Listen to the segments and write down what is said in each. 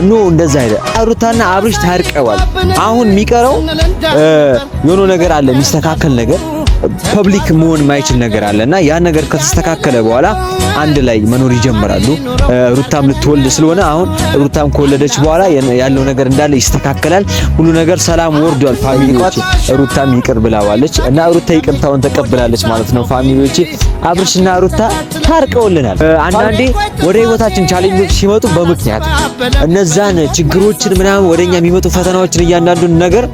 ኖ እንደዛ አይደል። ሩታና አብርሽ ታርቀዋል። አሁን የሚቀረው የሆነ ነገር አለ፣ የሚስተካከል ነገር ፐብሊክ መሆን የማይችል ነገር አለና ያ ነገር ከተስተካከለ በኋላ አንድ ላይ መኖር ይጀምራሉ። ሩታም ልትወልድ ስለሆነ አሁን ሩታም ከወለደች በኋላ ያለው ነገር እንዳለ ይስተካከላል። ሁሉ ነገር ሰላም ወርዷል። ፋሚሊዎች ሩታም ይቅር ብላዋለች እና ሩታ ይቅርታውን ተቀብላለች ማለት ነው። ፋሚሊዎች አብርሽና ሩታ ታርቀውልናል። አንዳንዴ ወደ ህይወታችን ቻሌንጆች ሲመጡ በምክንያት እነዛን ችግሮችን ምናምን ወደኛ የሚመጡ ፈተናዎችን እያንዳንዱን ነገር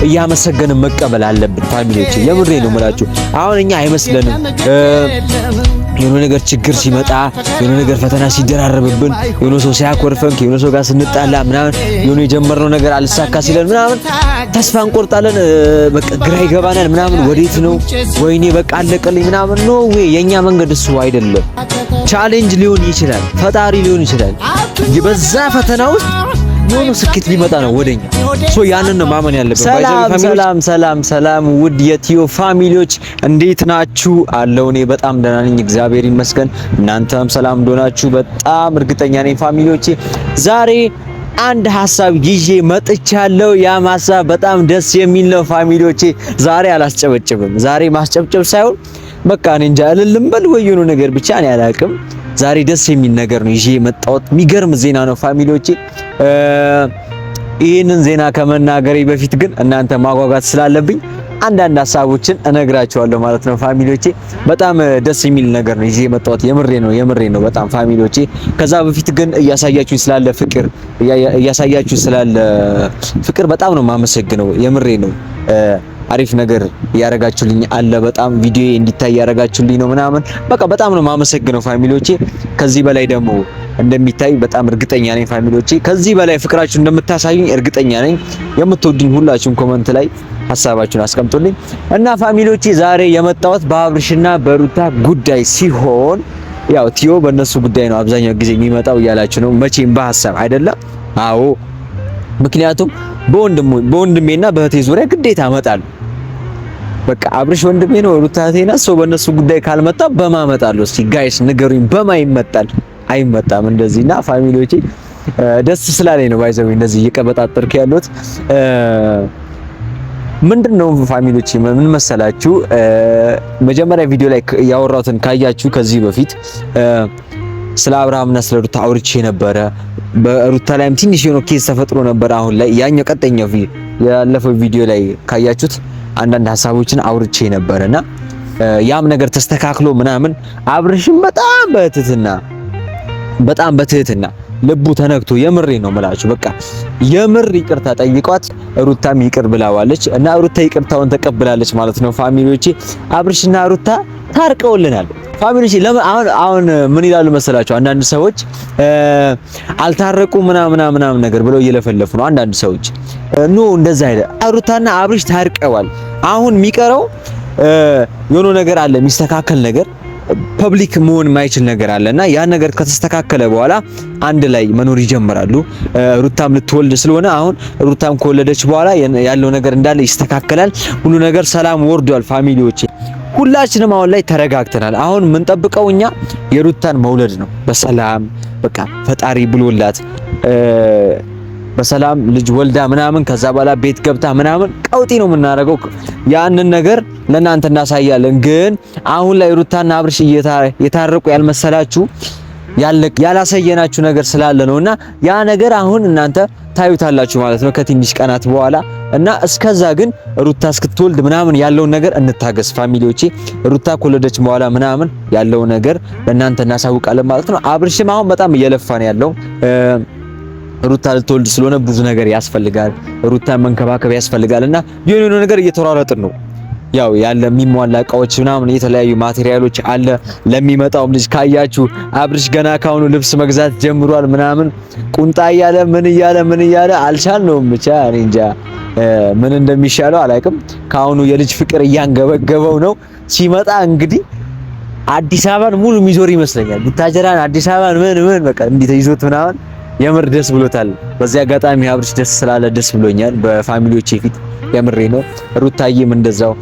እያመሰገንን መቀበል አለብን። ፋሚሊዎች የምሬ ነው የምላችሁ። አሁን እኛ አይመስለንም የሆነ ነገር ችግር ሲመጣ የሆነ ነገር ፈተና ሲደራረብብን የሆነ ሰው ሲያኮርፈን የሆነ ሰው ጋር ስንጣላ ምናምን የሆነ የጀመርነው ነገር አልሳካ ሲለን ምናምን ተስፋ እንቆርጣለን። በቃ ግራ ይገባናል ምናምን ወዴት ነው ወይኔ በቃ አለቀልኝ ምናምን። ኖ ዌይ የኛ መንገድ እሱ አይደለም። ቻሌንጅ ሊሆን ይችላል፣ ፈጣሪ ሊሆን ይችላል። በዛ ፈተና ውስጥ የሆነ ስኬት ሊመጣ ነው ወደኛ። ያንን ነው ማመን ያለበት። ሰላም ውድ የቲዮ ፋሚሊዎች እንዴት ናችሁ? አለው እኔ በጣም ደህና ነኝ፣ እግዚአብሔር ይመስገን። እናንተም ሰላም እንደሆናችሁ በጣም እርግጠኛ ነኝ ፋሚሊዎቼ። ዛሬ አንድ ሐሳብ ይዤ መጥቻለሁ። ያ ሐሳብ በጣም ደስ የሚል ነው ፋሚሊዎቼ። ዛሬ አላስጨበጭብም። ዛሬ ማስጨብጨብ ሳይሆን በቃ እኔ እንጃ እልልም በል ወይ የሆነ ነገር ብቻ እኔ አላውቅም። ዛሬ ደስ የሚል ነገር ነው ይዤ የመጣሁት። የሚገርም ዜና ነው ፋሚሊዎቼ። ይህንን ዜና ከመናገሬ በፊት ግን እናንተ ማጓጓት ስላለብኝ አንዳንድ ሀሳቦችን እነግራችኋለሁ ማለት ነው ፋሚሊዎቼ። በጣም ደስ የሚል ነገር ነው ይዤ የመጣሁት። የምሬ ነው በጣም ፋሚሊዎቼ። ከዛ በፊት ግን እያሳያችሁ ስላለ ፍቅር በጣም ነው የማመሰግነው። የምሬ ነው። አሪፍ ነገር ያረጋችሁልኝ አለ። በጣም ቪዲዮ እንዲታይ ያረጋችሁልኝ ነው ምናምን በቃ በጣም ነው የማመሰግነው ፋሚሊዎቼ። ከዚህ በላይ ደግሞ እንደሚታይ በጣም እርግጠኛ ነኝ ፋሚሊዎቼ። ከዚህ በላይ ፍቅራችሁ እንደምታሳዩኝ እርግጠኛ ነኝ። የምትወዱኝ ሁላችሁም ኮመንት ላይ ሐሳባችሁን አስቀምጡልኝ እና ፋሚሊዎቼ ዛሬ የመጣሁት በአብርሽና በሩታ ጉዳይ ሲሆን ያው ቲዮ በእነሱ ጉዳይ ነው አብዛኛው ጊዜ የሚመጣው እያላችሁ ነው መቼም በሐሳብ አይደለም። አዎ ምክንያቱም በወንድሜና በእህቴ ዙሪያ ግዴታ እመጣለሁ። በቃ አብርሽ ወንድሜ ነው፣ ሩታ እህቴ ናት። ሰው በእነሱ ጉዳይ ካልመጣ በማመጣለሁ። እስቲ ጋይስ ንገሩኝ፣ በማ ይመጣል? አይመጣም እንደዚህና ፋሚሊዎቼ ደስ ስላለኝ ነው ባይዘው እንደዚህ እየቀበጣጠርኩ ያለሁት። ምንድነው ፋሚሊዎቼ ምን መሰላችሁ፣ መጀመሪያ ቪዲዮ ላይ ያወራሁትን ካያችሁ ከዚህ በፊት ስለ አብርሃምና ስለ ሩታ አውርቼ ነበረ። በሩታ ላይም ትንሽ የሆነ ኬስ ተፈጥሮ ነበር። አሁን ላይ ያኛው ቀጠኛው ያለፈው ቪዲዮ ላይ ካያችሁት አንዳንድ ሐሳቦችን አውርቼ ነበርና ያም ነገር ተስተካክሎ ምናምን አብርሽም በጣም በትህትና ልቡ ተነክቶ የምሬ ነው የምላችሁ። በቃ የምር ይቅርታ ጠይቋት ሩታም ይቅር ብላዋለች እና ሩታ ይቅርታውን ተቀብላለች ማለት ነው ፋሚሊዎቼ። አብርሽና ሩታ ታርቀውልናል ፋሚሊዎቼ። አሁን ምን ይላሉ መሰላችሁ አንዳንድ ሰዎች አልታረቁ ምናምን ነገር ብለው እየለፈለፉ ነው አንዳንድ ሰዎች። ኖ እንደዛ አይደል። ሩታና አብርሽ ታርቀዋል። አሁን የሚቀረው የሆነ ነገር አለ፣ የሚስተካከል ነገር ፐብሊክ መሆን የማይችል ነገር አለና ያ ነገር ከተስተካከለ በኋላ አንድ ላይ መኖር ይጀምራሉ። ሩታም ልትወልድ ስለሆነ አሁን ሩታም ከወለደች በኋላ ያለው ነገር እንዳለ ይስተካከላል። ሁሉ ነገር ሰላም ወርዷል ፋሚሊዎቼ። ሁላችንም አሁን ላይ ተረጋግተናል። አሁን የምንጠብቀው እኛ የሩታን መውለድ ነው። በሰላም በቃ ፈጣሪ ብሎላት በሰላም ልጅ ወልዳ ምናምን ከዛ በኋላ ቤት ገብታ ምናምን ቀውጢ ነው የምናደርገው። ያንን ነገር ለእናንተ እናሳያለን። ግን አሁን ላይ ሩታና አብርሽ የታረቁ ያልመሰላችሁ ያላሳየናችሁ ነገር ስላለ ነውና ያ ነገር አሁን እናንተ ታዩታላችሁ ማለት ነው ከትንሽ ቀናት በኋላ እና እስከዛ ግን ሩታ እስክትወልድ ምናምን ያለውን ነገር እንታገስ ፋሚሊዎቼ። ሩታ ከወለደች በኋላ ምናምን ያለው ነገር ለእናንተ እናሳውቃለን ማለት ነው። አብርሽም አሁን በጣም እየለፋ ነው ያለው። ሩታ ልትወልድ ስለሆነ ብዙ ነገር ያስፈልጋል። ሩታ መንከባከብ ያስፈልጋልና የሆነ ነገር እየተሯሯጥን ነው። ያው ያለ የሚሟላ እቃዎች ምናምን የተለያዩ ማቴሪያሎች አለ ለሚመጣው ልጅ። ካያችሁ አብርሽ ገና ካሁኑ ልብስ መግዛት ጀምሯል ምናምን ቁንጣ እያለ ምን እያለ አልቻልነውም። ብቻ እኔ እንጃ ምን እንደሚሻለው አላውቅም። ካሁኑ የልጅ ፍቅር እያንገበገበው ነው። ሲመጣ እንግዲህ አዲስ አበባን ሙሉ ሚዞር ይመስለኛል። ቡታጀራን፣ አዲስ አበባን ምን በቃ እንዲህ ተይዞት ምናምን የምር ደስ ብሎታል። በዚህ አጋጣሚ አብርሽ ደስ ስላለ ደስ ብሎኛል በፋሚሊዎቼ ፊት የምሬ ነው። ሩታዬም እንደዛው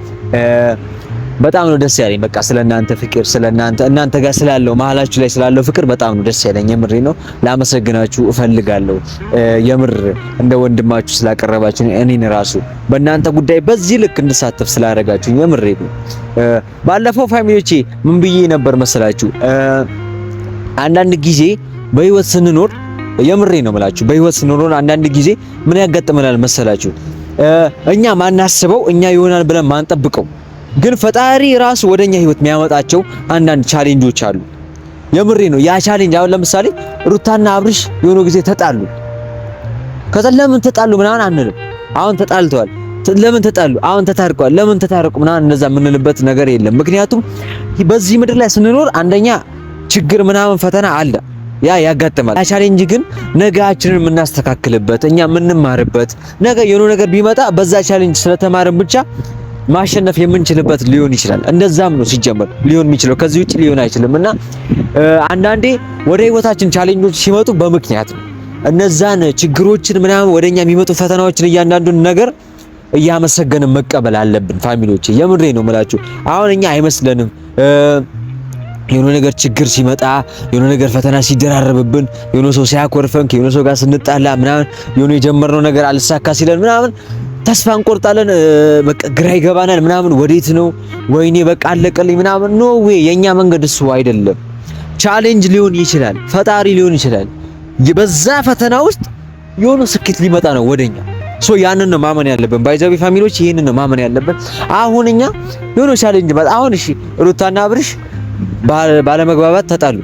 በጣም ነው ደስ ያለኝ። በቃ ስለናንተ ፍቅር እናንተ ጋር ስላለው መሀላችሁ ላይ ስላለው ፍቅር በጣም ነው ደስ ያለኝ። የምሬ ነው። ላመሰግናችሁ እፈልጋለሁ። የምር እንደ ወንድማችሁ ስላቀረባችሁ እኔን ራሱ በእናንተ ጉዳይ በዚህ ልክ እንድሳተፍ ስላደረጋችሁ የምሬ ነው። ባለፈው ፋሚሊዎቼ ምን ብዬ ነበር መሰላችሁ? አንዳንድ ጊዜ በህይወት ስንኖር የምሬ ነው የምላችሁ፣ በህይወት ስንኖር አንዳንድ ጊዜ ምን ያጋጥመናል መሰላችሁ? እኛ ማናስበው እኛ ይሆናል ብለን ማንጠብቀው ግን ፈጣሪ ራሱ ወደኛ ህይወት የሚያመጣቸው አንዳንድ ቻሌንጆች አሉ። የምሬ ነው። ያ ቻሌንጅ አሁን ለምሳሌ ሩታና አብርሽ የሆነ ጊዜ ተጣሉ። ከዛ ለምን ተጣሉ ምናምን አንልም። አሁን ተጣልተዋል፣ ለምን ተጣሉ? አሁን ተታርቀዋል፣ ለምን ተታረቁ ምናምን እንደዛ የምንልበት ነገር የለም። ምክንያቱም በዚህ ምድር ላይ ስንኖር አንደኛ ችግር ምናምን ፈተና አለ፣ ያ ያጋጥማል። ያ ቻሌንጅ ግን ነገያችንን የምናስተካክልበት እኛ የምንማርበት ነገ የሆነ ነገር ቢመጣ በዛ ቻሌንጅ ስለተማርን ብቻ ማሸነፍ የምንችልበት ሊሆን ይችላል። እንደዛም ነው ሲጀመር ሊሆን የሚችለው፣ ከዚህ ውጪ ሊሆን አይችልም። እና አንዳንዴ ወደ ህይወታችን ቻሌንጆች ሲመጡ በምክንያት ነው። እነዛን ችግሮችን ምናምን ወደኛ የሚመጡ ፈተናዎችን እያንዳንዱን ነገር እያመሰገንን መቀበል አለብን ፋሚሊዎቼ። የምሬ ነው የምላችሁ። አሁን እኛ አይመስለንም የሆነ ነገር ችግር ሲመጣ የሆነ ነገር ፈተና ሲደራረብብን የሆነ ሰው ሲያኮርፈን የሆነ ሰው ጋር ስንጣላ ምናምን የሆነ የጀመርነው ነገር አልሳካ ሲለን ምናምን ተስፋ እንቆርጣለን። በቃ ግራ ይገባናል ምናምን፣ ወዴት ነው ወይኔ በቃ አለቀልኝ ምናምን። ኖ ዌይ፣ የኛ መንገድ እሱ አይደለም። ቻሌንጅ ሊሆን ይችላል፣ ፈጣሪ ሊሆን ይችላል። በዛ ፈተና ውስጥ የሆነ ስኬት ሊመጣ ነው ወደኛ። ሶ ያንን ነው ማመን ያለብን። ባይዛዊ ፋሚሊዎች ይሄንን ነው ማመን ያለብን። አሁን እኛ የሆነ ቻሌንጅ ማለት አሁን እሺ ሩታና አብርሽ ባለመግባባት ተጣሉ፣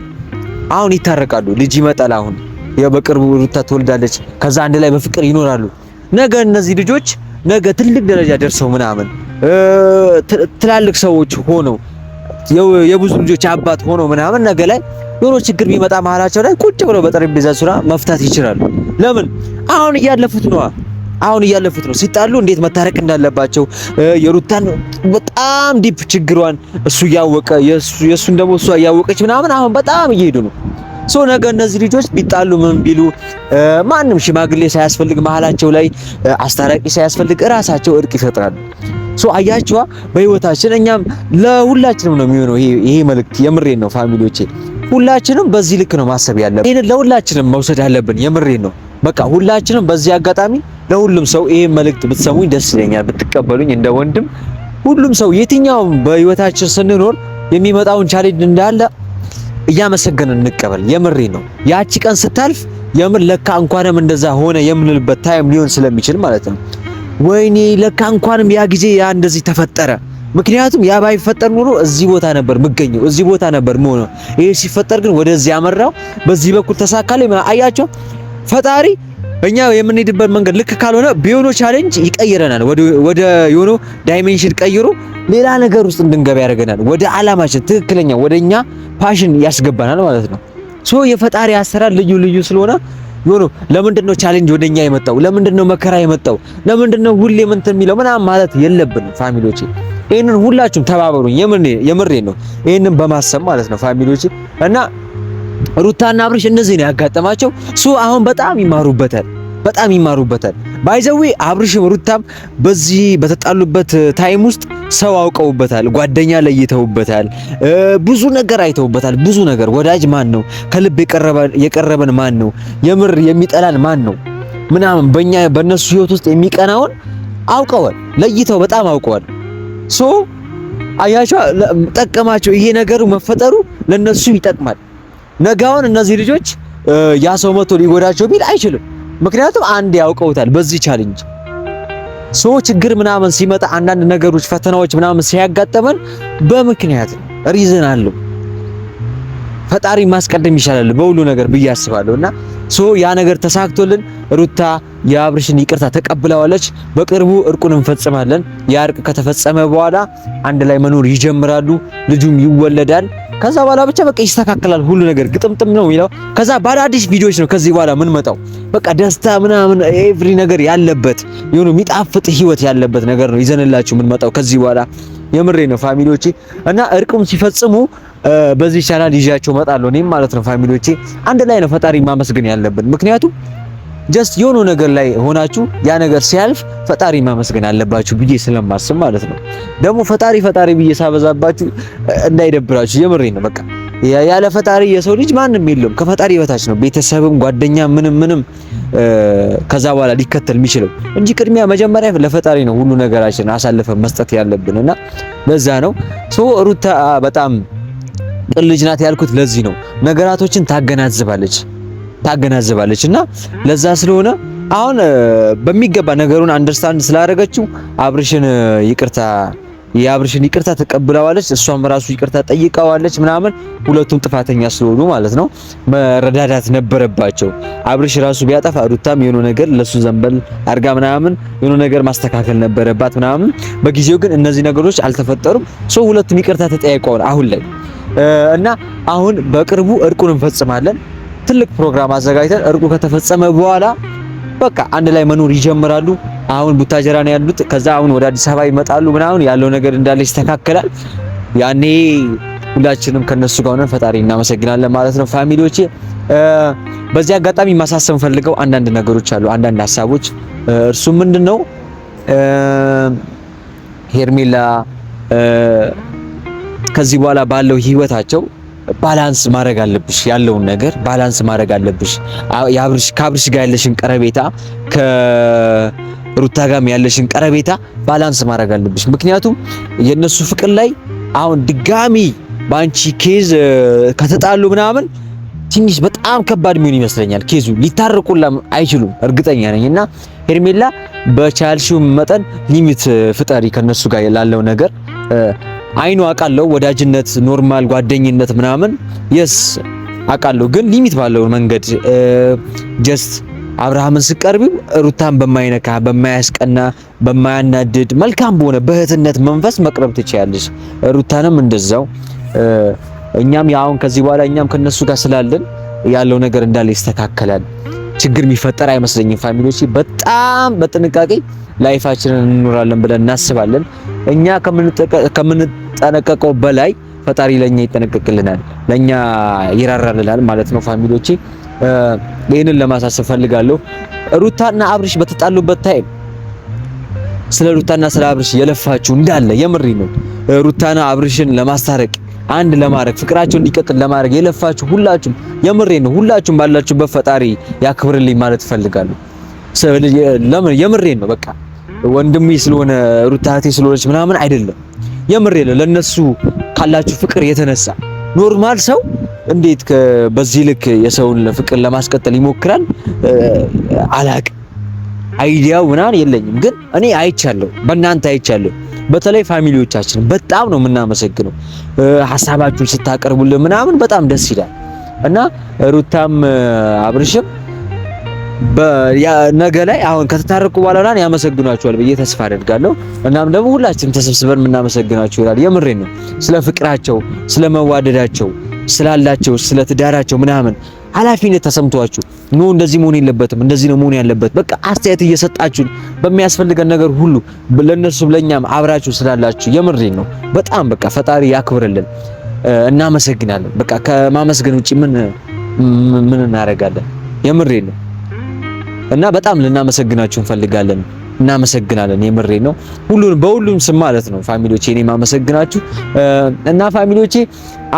አሁን ይታረቃሉ፣ ልጅ ይመጣል። አሁን በቅርቡ ሩታ ትወልዳለች፣ ከዛ አንድ ላይ በፍቅር ይኖራሉ። ነገ እነዚህ ልጆች ነገ ትልቅ ደረጃ ደርሰው ምናምን ትላልቅ ሰዎች ሆነው የብዙ ልጆች አባት ሆነው ምናምን ነገ ላይ የሆነ ችግር ቢመጣ መሀላቸው ላይ ቁጭ ብለው በጠረጴዛ ዙሪያ መፍታት ይችላሉ። ለምን? አሁን እያለፉት ነው። ሲጣሉ እንዴት መታረቅ እንዳለባቸው የሩታን በጣም ዲፕ ችግሯን እሱ ያወቀ የሱን ደግሞ እሷ ያወቀች ምናምን አሁን በጣም እየሄዱ ነው። ሶ ነገ እነዚህ ልጆች ቢጣሉ ምን ቢሉ ማንም ሽማግሌ ሳያስፈልግ መሀላቸው ላይ አስታራቂ ሳያስፈልግ እራሳቸው እርቅ ይፈጥራሉ። ሶ አያችዋ በህይወታችን እኛም ለሁላችንም ነው የሚሆነው ይሄ መልእክት። የምሬን ነው ፋሚሊዎቼ፣ ሁላችንም በዚህ ልክ ነው ማሰብ ያለብን። ይሄን ለሁላችንም መውሰድ ያለብን። የምሬን ነው። በቃ ሁላችንም በዚህ አጋጣሚ ለሁሉም ሰው ይሄን መልእክት ብትሰሙኝ ደስ ይለኛል፣ ብትቀበሉኝ እንደ ወንድም። ሁሉም ሰው የትኛውም በህይወታችን ስንኖር የሚመጣውን ቻሌንጅ እንዳለ እያመሰገንን እንቀበል። የምሬ ነው። ያቺ ቀን ስታልፍ የምር ለካ እንኳንም እንደዛ ሆነ የምንልበት ታይም ሊሆን ስለሚችል ማለት ነው። ወይኔ ለካ እንኳንም ያ ጊዜ ያ እንደዚህ ተፈጠረ። ምክንያቱም ያ ባይፈጠር ኑሮ እዚህ ቦታ ነበር የምገኘው፣ እዚህ ቦታ ነበር የምሆነው። ይሄ ሲፈጠር ግን ወደዚህ ያመራው በዚህ በኩል ተሳካለኝ። አያቸው ፈጣሪ እኛ የምንሄድበት መንገድ ልክ ካልሆነ ቢሆኖ ቻሌንጅ ይቀይረናል። ወደ የሆነ ዳይሜንሽን ቀይሮ ሌላ ነገር ውስጥ እንድንገባ ያደርገናል። ወደ አላማችን ትክክለኛ ወደኛ ፓሽን ያስገባናል ማለት ነው። ሶ የፈጣሪ አሰራር ልዩ ስለሆነ የሆነ ለምንድነው ቻሌንጅ ወደኛ የመጣው? ለምንድነው መከራ የመጣው? ለምንድነው ሁሌ ምን የሚለው ምናምን ማለት የለብንም ፋሚሊዎቼ። ይሄንን ሁላችሁም ተባበሩኝ። የምሬ ነው። ይሄንን በማሰብ ማለት ነው ፋሚሊዎቼ። እና ሩታና አብርሽ እንደዚህ ነው ያጋጠማቸው። ሶ አሁን በጣም ይማሩበታል። ባይዘዊ አብርሽም ሩታም በዚህ በተጣሉበት ታይም ውስጥ ሰው አውቀውበታል፣ ጓደኛ ለይተውበታል፣ ብዙ ነገር አይተውበታል። ብዙ ነገር ወዳጅ ማን ነው፣ ከልብ የቀረበን ማን ነው፣ የምር የሚጠላን ማን ነው ምናምን በእነሱ ህይወት ውስጥ የሚቀናውን አውቀዋል፣ ለይተው በጣም አውቀዋል። ሶ አያቸው ጠቀማቸው። ይሄ ነገሩ መፈጠሩ ለነሱም ይጠቅማል። ነገውን እነዚህ ልጆች ያ ሰው መቶ ሊጎዳቸው ቢል አይችልም። ምክንያቱም አንድ ያውቀውታል በዚህ ቻሌንጅ። ሶ ችግር ምናምን ሲመጣ አንዳንድ ነገሮች ፈተናዎች ምናምን ሲያጋጠመን በምክንያት ነው፣ ሪዝን አለው። ፈጣሪ ማስቀደም ይሻላል በሁሉ ነገር ብዬ አስባለሁና ሶ ያ ነገር ተሳክቶልን ሩታ የአብርሽን ይቅርታ ተቀብለዋለች። በቅርቡ እርቁን እንፈጽማለን። ያ እርቅ ከተፈጸመ በኋላ አንድ ላይ መኖር ይጀምራሉ። ልጁም ይወለዳል። ከዛ በኋላ ብቻ በቃ ይስተካከላል ሁሉ ነገር። ግጥምጥም ነው የሚለው። ከዛ በአዳዲስ ቪዲዮዎች ነው ከዚህ በኋላ ምን መጣው። በቃ ደስታ ምናምን ኤቭሪ ነገር ያለበት የሆነ የሚጣፍጥ ህይወት ያለበት ነገር ነው ይዘንላችሁ ምን መጣው ከዚህ በኋላ። የምሬ ነው ፋሚሊዎቼ። እና እርቁም ሲፈጽሙ በዚህ ቻናል ይዣቸው እመጣለሁ እኔም ማለት ነው ፋሚሊዎቼ። አንድ ላይ ነው ፈጣሪ ማመስገን ያለብን። ምክንያቱም ጀስት የሆነ ነገር ላይ ሆናችሁ ያ ነገር ሲያልፍ ፈጣሪ ማመስገን አለባችሁ ብዬ ስለማስብ ማለት ነው። ደግሞ ፈጣሪ ብዬ ሳበዛባችሁ እንዳይደብራችሁ የምሬ ነው። በቃ ያለ ፈጣሪ የሰው ልጅ ማንም የለም፣ ከፈጣሪ በታች ነው። ቤተሰብም ጓደኛ ምንም ከዛ በኋላ ሊከተል የሚችለው እንጂ ቅድሚያ መጀመሪያ ለፈጣሪ ነው ሁሉ ነገራችን አሳልፈን መስጠት ያለብንና ለዛ ነው ሩታ በጣም ቅን ልጅ ናት ያልኩት ለዚህ ነው። ነገራቶችን ታገናዝባለች እና ለዛ ስለሆነ አሁን በሚገባ ነገሩን አንደርስታንድ ስላደረገችው የአብርሽን ይቅርታ ተቀብለዋለች። እሷም ራሱ ይቅርታ ጠይቀዋለች ምናምን ሁለቱም ጥፋተኛ ስለሆኑ ማለት ነው መረዳዳት ነበረባቸው። አብርሽ ራሱ ቢያጠፋ ሩታም የሆነ ነገር ለሱ ዘንበል አርጋ ምናምን የሆነ ነገር ማስተካከል ነበረባት ምናምን። በጊዜው ግን እነዚህ ነገሮች አልተፈጠሩም። ሁለቱም ይቅርታ ተጠያይቀዋል አሁን ላይ እና አሁን በቅርቡ እርቁን እንፈጽማለን። ትልቅ ፕሮግራም አዘጋጅተን እርቁ ከተፈጸመ በኋላ በቃ አንድ ላይ መኖር ይጀምራሉ። አሁን ቡታጀራ ነው ያሉት። ከዛ አሁን ወደ አዲስ አበባ ይመጣሉ ምናምን ያለው ነገር እንዳለ ይስተካከላል። ያኔ ሁላችንም ከነሱ ጋር ሆነን ፈጣሪ እናመሰግናለን ማለት ነው። ፋሚሊዎቼ በዚህ አጋጣሚ ማሳሰብ ፈልገው አንዳንድ ነገሮች አሉ፣ አንዳንድ ሀሳቦች። እርሱ ምንድነው ሄርሜላ ከዚህ በኋላ ባለው ህይወታቸው ባላንስ ማድረግ አለብሽ፣ ያለውን ነገር ባላንስ ማድረግ አለብሽ። ከአብርሽ ጋር ያለሽን ቀረቤታ ከሩታ ጋርም ያለሽን ቀረቤታ ባላንስ ማድረግ አለብሽ። ምክንያቱም የነሱ ፍቅር ላይ አሁን ድጋሚ ባንቺ ኬዝ ከተጣሉ ምናምን ትንሽ በጣም ከባድ የሚሆን ይመስለኛል። ኬዙ ሊታረቁላም አይችሉም እርግጠኛ ነኝና ሄርሜላ በቻልሽው መጠን ሊሚት ፍጠሪ ከነሱ ጋር ላለው ነገር አይኑ አቃለው ወዳጅነት ኖርማል ጓደኝነት ምናምን የስ አቃለው፣ ግን ሊሚት ባለው መንገድ ጀስት አብርሃምን ስቀርቢው ሩታን በማይነካ በማያስቀና በማያናድድ መልካም በሆነ በእህትነት መንፈስ መቅረብ ትችያለሽ። ሩታንም እንደዛው። እኛም ያውን ከዚህ በኋላ እኛም ከነሱ ጋር ስላለን ያለው ነገር እንዳለ ይስተካከላል። ችግር የሚፈጠር አይመስለኝም። ፋሚሊዎች በጣም በጥንቃቄ ላይፋችንን እንኖራለን ብለን እናስባለን። እኛ ከምንጠነቀቀው በላይ ፈጣሪ ለኛ ይጠነቀቅልናል፣ ለኛ ይራራልናል ማለት ነው። ፋሚሊዎቼ ይሄንን ለማሳሰብ ፈልጋለሁ። ሩታና አብርሽ በተጣሉበት ታይም ስለ ሩታና ስለ አብርሽ የለፋችሁ እንዳለ የምሪ ነው። ሩታና አብርሽን ለማስታረቅ አንድ ለማድረግ ፍቅራቸው እንዲቀጥል ለማድረግ የለፋችሁ ሁላችሁም የምሬ ነው። ሁላችሁም ባላችሁበት ፈጣሪ ያክብርልኝ ማለት ፈልጋለሁ። የምሬ ነው። በቃ ወንድሜ ስለሆነ ሩታ እህቴ ስለሆነች ምናምን አይደለም። የምሬ ነው። ለነሱ ካላችሁ ፍቅር የተነሳ ኖርማል ሰው እንዴት በዚህ ልክ የሰውን ፍቅር ለማስቀጠል ይሞክራል? አላቅ አይዲያው ምናምን የለኝም፣ ግን እኔ አይቻለሁ፣ በእናንተ አይቻለሁ። በተለይ ፋሚሊዎቻችን በጣም ነው የምናመሰግነው። ሐሳባችሁን ስታቀርቡልን ምናምን በጣም ደስ ይላል እና ሩታም አብርሽም ነገ ላይ አሁን ከተታረቁ በኋላ ያመሰግናቸዋል ብዬ ተስፋ አደርጋለሁ። እናም ደግሞ ሁላችንም ተሰብስበን የምናመሰግናቸው ይላል። የምሬን ነው። ስለ ፍቅራቸው፣ ስለ መዋደዳቸው፣ ስላላቸው ስለ ትዳራቸው ምናምን ኃላፊነት ተሰምቷችሁ ኖ እንደዚህ መሆን የለበትም እንደዚህ ነው መሆን ያለበት በቃ አስተያየት እየሰጣችሁን በሚያስፈልገን ነገር ሁሉ ለነሱም ለኛም አብራችሁ ስላላችሁ የምሬን ነው። በጣም በቃ ፈጣሪ ያክብርልን። እናመሰግናለን። በቃ ከማመስገን ውጪ ምን እናደርጋለን? የምሬን ነው እና በጣም ልናመሰግናችሁ እንፈልጋለን። እናመሰግናለን። የምሬን ነው። በሁሉም ስም ማለት ነው ፋሚሊዎቼ፣ እኔ ማመሰግናችሁ እና ፋሚሊዎቼ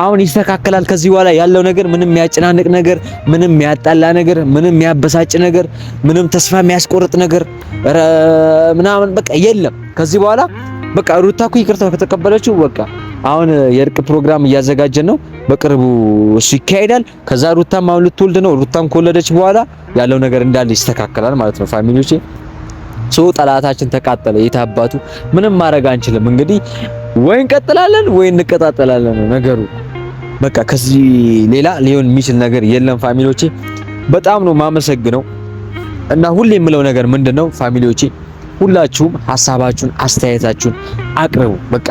አሁን ይስተካከላል። ከዚህ በኋላ ያለው ነገር ምንም የሚያጨናንቅ ነገር፣ ምንም የሚያጣላ ነገር፣ ምንም የሚያበሳጭ ነገር፣ ምንም ተስፋ የሚያስቆርጥ ነገር ምናምን በቃ የለም። ከዚህ በኋላ በቃ ሩታ እኮ ይቅርታው ከተቀበለችው በቃ አሁን የእርቅ ፕሮግራም እያዘጋጀን ነው። በቅርቡ እሱ ይካሄዳል። ከዛ ሩታም አሁን ልትወልድ ነው። ሩታም ከወለደች በኋላ ያለው ነገር እንዳለ ይስተካከላል ማለት ነው ፋሚሊዎቼ። ጠላታችን ተቃጠለ። የታባቱ ምንም ማድረግ አንችልም። እንግዲህ ወይ እንቀጥላለን ወይ እንቀጣጠላለን ነገሩ። በቃ ከዚህ ሌላ ሊሆን የሚችል ነገር የለም ፋሚሊዎቼ። በጣም ነው ማመሰግነው እና ሁሌ የምለው ነገር ምንድነው ፋሚሊዎቼ፣ ሁላችሁም ሐሳባችሁን አስተያየታችሁን አቅርቡ። በቃ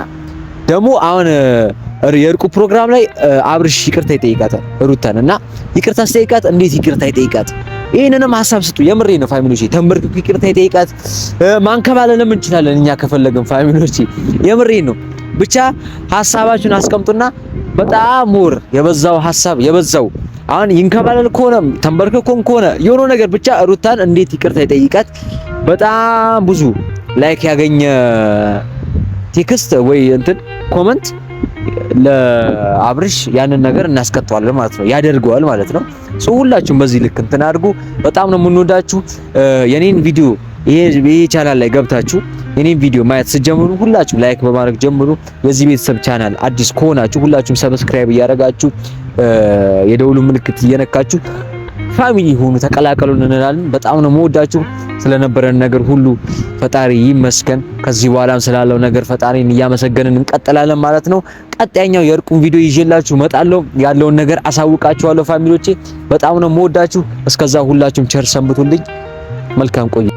ደግሞ አሁን የእርቁ ፕሮግራም ላይ አብርሽ ይቅርታ ይጠይቃታል ሩታን እና ይቅርታ ሲጠይቃት እንዴት ይቅርታ ይጠይቃት? ይሄንንም ሐሳብ ስጡ። የምሬ ነው ፋሚሊዎቼ። ተንበርክኩ ይቅርታ ይጠይቃት። ማንከባለልም እንችላለን እኛ ከፈለግን ፋሚሊዎቼ። የምሬ ነው። ብቻ ሐሳባችሁን አስቀምጡና በጣም ሞር የበዛው ሐሳብ የበዛው አሁን ይንከባለል ከሆነ ተንበርክኮም ከሆነ የሆነ ነገር ብቻ ሩታን እንዴት ይቅርታ ይጠይቃት። በጣም ብዙ ላይክ ያገኘ ቴክስት ወይ እንትን ኮመንት ለአብርሽ ያንን ነገር እናስቀጥዋለን ማለት ነው፣ ያደርገዋል ማለት ነው። ሁላችሁም በዚህ ልክ እንትን አድርጉ። በጣም ነው የምንወዳችሁ። የኔን ቪዲዮ ይሄ ቻናል ላይ ገብታችሁ የኔን ቪዲዮ ማየት ስትጀምሩ ሁላችሁም ላይክ በማድረግ ጀምሩ። የዚህ ቤተሰብ ቻናል አዲስ ከሆናችሁ ሁላችሁም ሰብስክራይብ እያደረጋችሁ የደውሉ ምልክት እየነካችሁ ፋሚሊ ሆኑ ተቀላቀሉን እንላለን። በጣም ነው የምወዳችሁ። ስለነበረን ነገር ሁሉ ፈጣሪ ይመስገን። ከዚህ በኋላም ስላለው ነገር ፈጣሪን እያመሰገንን እንቀጥላለን ማለት ነው። ቀጣይኛው የእርቁን ቪዲዮ ይዤላችሁ እመጣለሁ። ያለውን ነገር አሳውቃችኋለሁ ፋሚሊዎቼ። በጣም ነው የምወዳችሁ። እስከዛ ሁላችሁም ቸር ሰንብቱልኝ። መልካም ቆዩ።